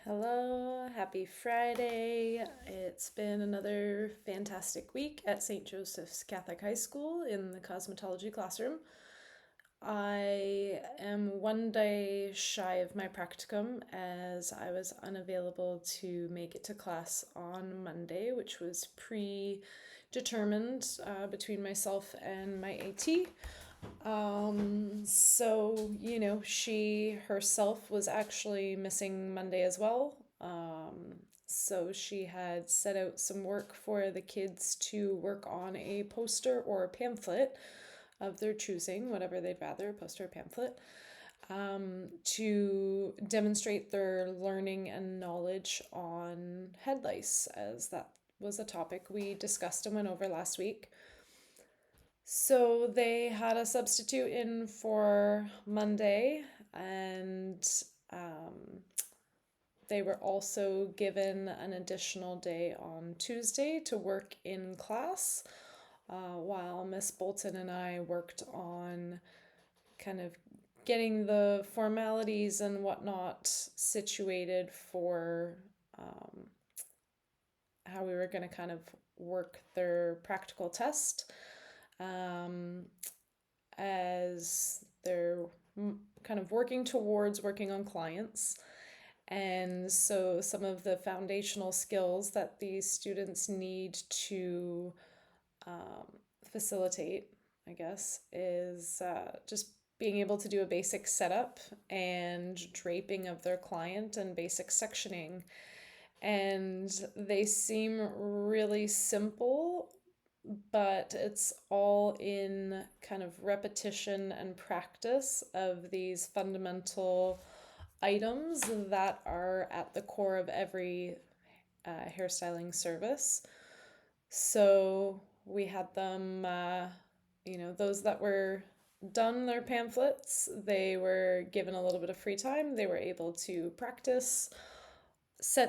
Hello, happy Friday. It's been another fantastic week at St. Joseph's Catholic High School in the cosmetology classroom. I am one day shy of my practicum as I was unavailable to make it to class on Monday, which was predetermined between myself and my AT. She herself was actually missing Monday as well. So she had set out some work for the kids to work on a poster or a pamphlet of their choosing, whatever they'd rather, a poster or pamphlet, to demonstrate their learning and knowledge on head lice, as that was a topic we discussed and went over last week. So they had a substitute in for Monday, and um, they were also given an additional day on Tuesday to work in class, while Miss Bolton and I worked on kind of getting the formalities and whatnot situated for um, how we were going to kind of work their practical test. Um, as they're kind of working towards working on clients. And so, some of the foundational skills that these students need to um, facilitate, I guess, is just being able to do a basic setup and draping of their client and basic sectioning. And they seem really simple, but it's all in kind of repetition and practice of these fundamental items that are at the core of every hairstyling service. So we had them, those that were done their pamphlets, they were given a little bit of free time. They were able to practice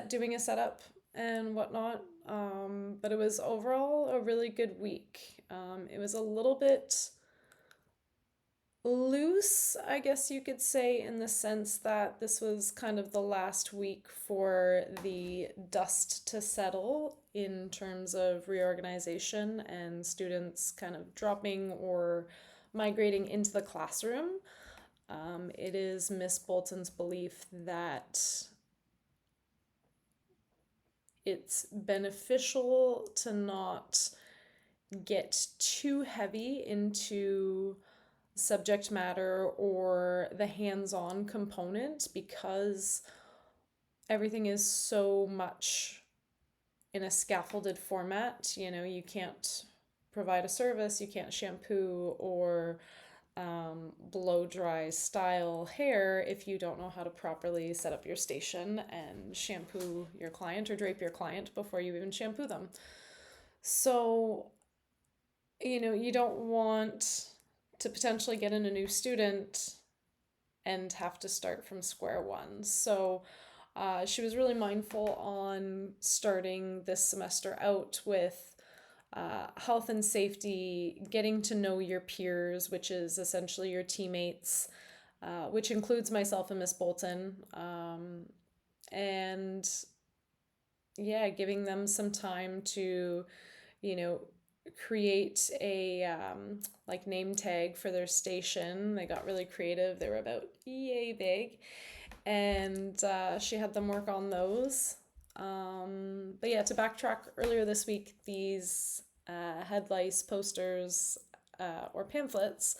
doing a setup and whatnot. But it was overall a really good week. It was a little bit loose, I guess you could say, in the sense that this was kind of the last week for the dust to settle in terms of reorganization and students kind of dropping or migrating into the classroom. It is Miss Bolton's belief that it's beneficial to not get too heavy into subject matter or the hands-on component because everything is so much in a scaffolded format. You can't provide a service, you can't shampoo or blow dry style hair if you don't know how to properly set up your station and shampoo your client or drape your client before you even shampoo them. So, you don't want to potentially get in a new student and have to start from square one. So she was really mindful on starting this semester out with health and safety, getting to know your peers, which is essentially your teammates, which includes myself and Miss Bolton. And yeah, giving them some time to, you know, create a like name tag for their station. They got really creative. They were about yay big, and she had them work on those. But yeah, to backtrack, earlier this week, these head lice posters or pamphlets,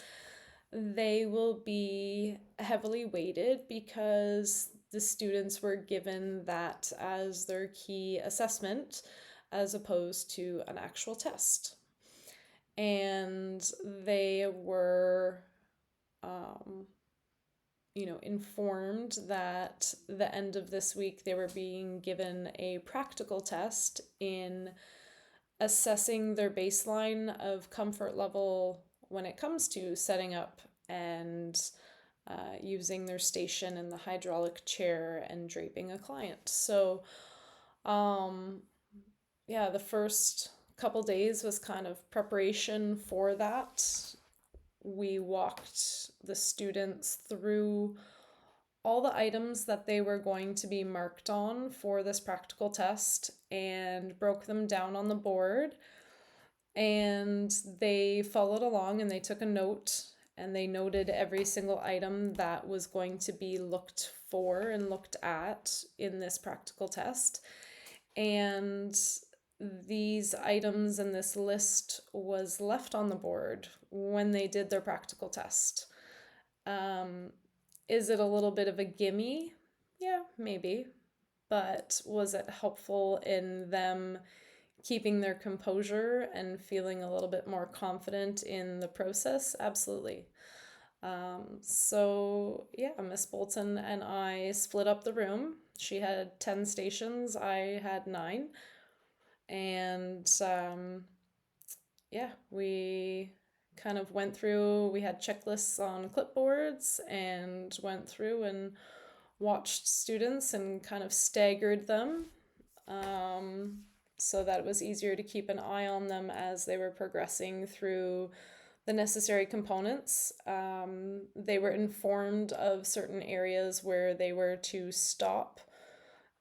they will be heavily weighted because the students were given that as their key assessment as opposed to an actual test. And they were, um, informed that the end of this week they were being given a practical test in assessing their baseline of comfort level when it comes to setting up and using their station in the hydraulic chair and draping a client. So, um, yeah, the first couple days was kind of preparation for that. We walked the students through all the items that they were going to be marked on for this practical test and broke them down on the board. And they followed along and they took a note and they noted every single item that was going to be looked for and looked at in this practical test. And these items and this list was left on the board when they did their practical test. Is it a little bit of a gimme? Yeah, maybe. But was it helpful in them keeping their composure and feeling a little bit more confident in the process? Absolutely. So yeah, Miss Bolton and I split up the room. She had 10 stations, I had 9. And yeah, we kind of went through, we had checklists on clipboards and went through and watched students and kind of staggered them, so that it was easier to keep an eye on them as they were progressing through the necessary components. They were informed of certain areas where they were to stop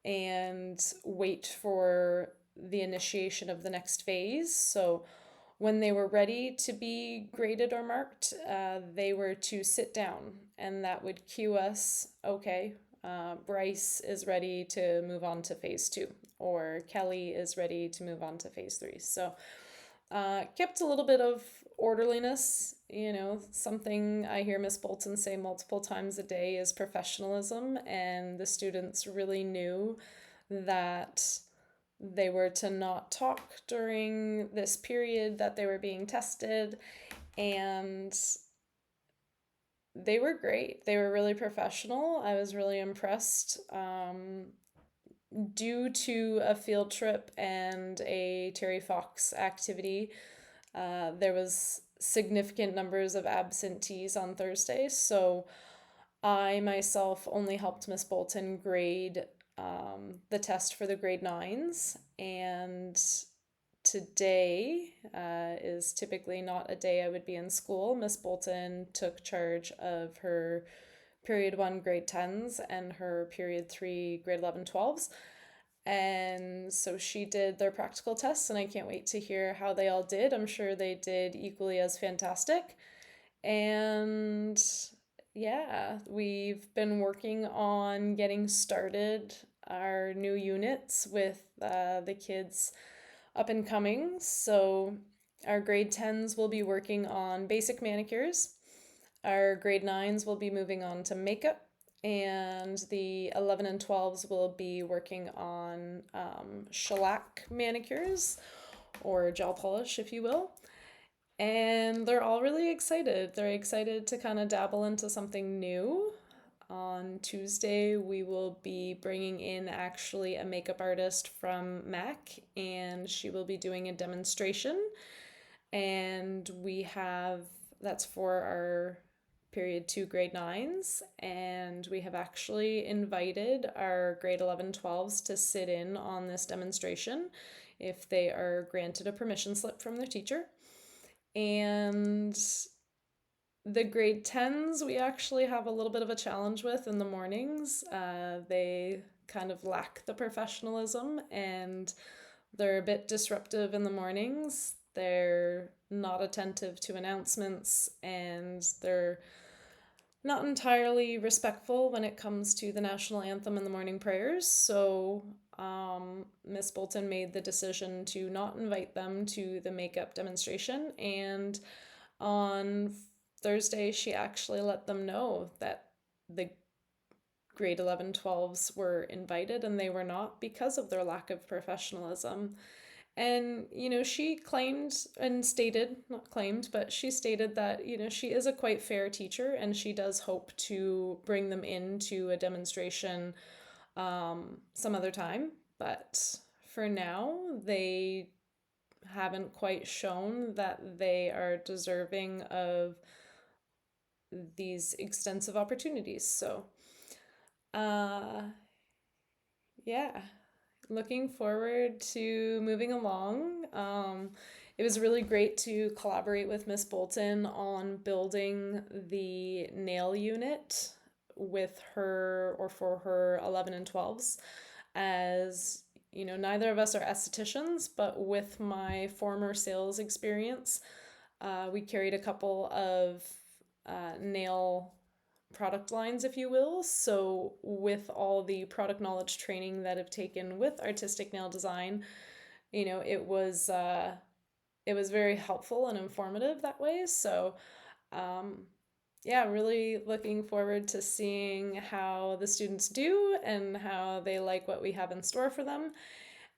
and wait for the initiation of the next phase. So when they were ready to be graded or marked, they were to sit down, and that would cue us, okay, Bryce is ready to move on to phase 2, or Kelly is ready to move on to phase 3. So kept a little bit of orderliness. Something I hear Miss Bolton say multiple times a day is professionalism, and the students really knew that they were to not talk during this period that they were being tested, and they were great. They were really professional. I was really impressed. Due to a field trip and a Terry Fox activity, there was significant numbers of absentees on Thursday, so I myself only helped Miss Bolton grade the test for the grade 9s, and today is typically not a day I would be in school. Miss Bolton took charge of her period 1 grade 10s and her period 3 grade 11 12s. And so she did their practical tests, and I can't wait to hear how they all did. I'm sure they did equally as fantastic. And yeah, we've been working on getting started our new units with the kids up and coming. So our grade 10s will be working on basic manicures. Our grade 9s will be moving on to makeup, and the 11 and 12s will be working on shellac manicures, or gel polish, if you will. And they're all really excited. They're excited to kind of dabble into something new. On Tuesday, we will be bringing in actually a makeup artist from MAC, and she will be doing a demonstration. And that's for our period 2 grade 9s, and we have actually invited our grade 11 12s to sit in on this demonstration if they are granted a permission slip from their teacher. And the grade 10s we actually have a little bit of a challenge with in the mornings. They kind of lack the professionalism, and they're a bit disruptive in the mornings. They're not attentive to announcements, and they're not entirely respectful when it comes to the national anthem and the morning prayers. So Miss Bolton made the decision to not invite them to the makeup demonstration, and on Thursday she actually let them know that the grade 11 12s were invited and they were not, because of their lack of professionalism. And, she claimed and stated, not claimed, but she stated that, she is a quite fair teacher, and she does hope to bring them into a demonstration some other time. But for now, they haven't quite shown that they are deserving of these extensive opportunities. So, yeah, looking forward to moving along. It was really great to collaborate with Miss Bolton on building the nail unit with her or for her 11 and 12s, as neither of us are estheticians, but with my former sales experience, we carried a couple of nail product lines, if you will. So with all the product knowledge training that I've taken with artistic nail design, it was very helpful and informative that way. So yeah, really looking forward to seeing how the students do and how they like what we have in store for them.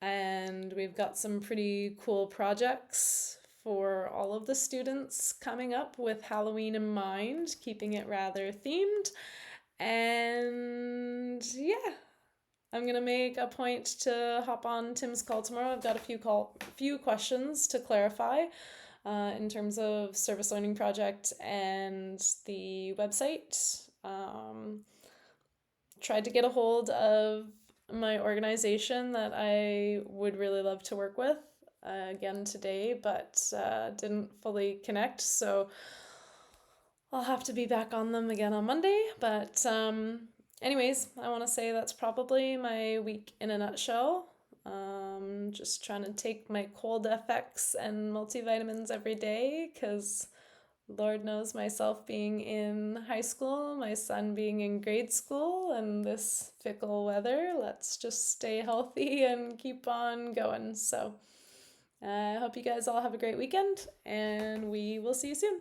And we've got some pretty cool projects for all of the students coming up with Halloween in mind, keeping it rather themed. And yeah, I'm gonna make a point to hop on Tim's call tomorrow. I've got a few questions to clarify in terms of service learning project and the website. Tried to get a hold of my organization that I would really love to work with again today, but didn't fully connect. So I'll have to be back on them again on Monday. But anyways, I want to say that's probably my week in a nutshell. Just trying to take my cold FX and multivitamins every day because Lord knows myself being in high school, my son being in grade school, and this fickle weather. Let's just stay healthy and keep on going. So I hope you guys all have a great weekend, and we will see you soon.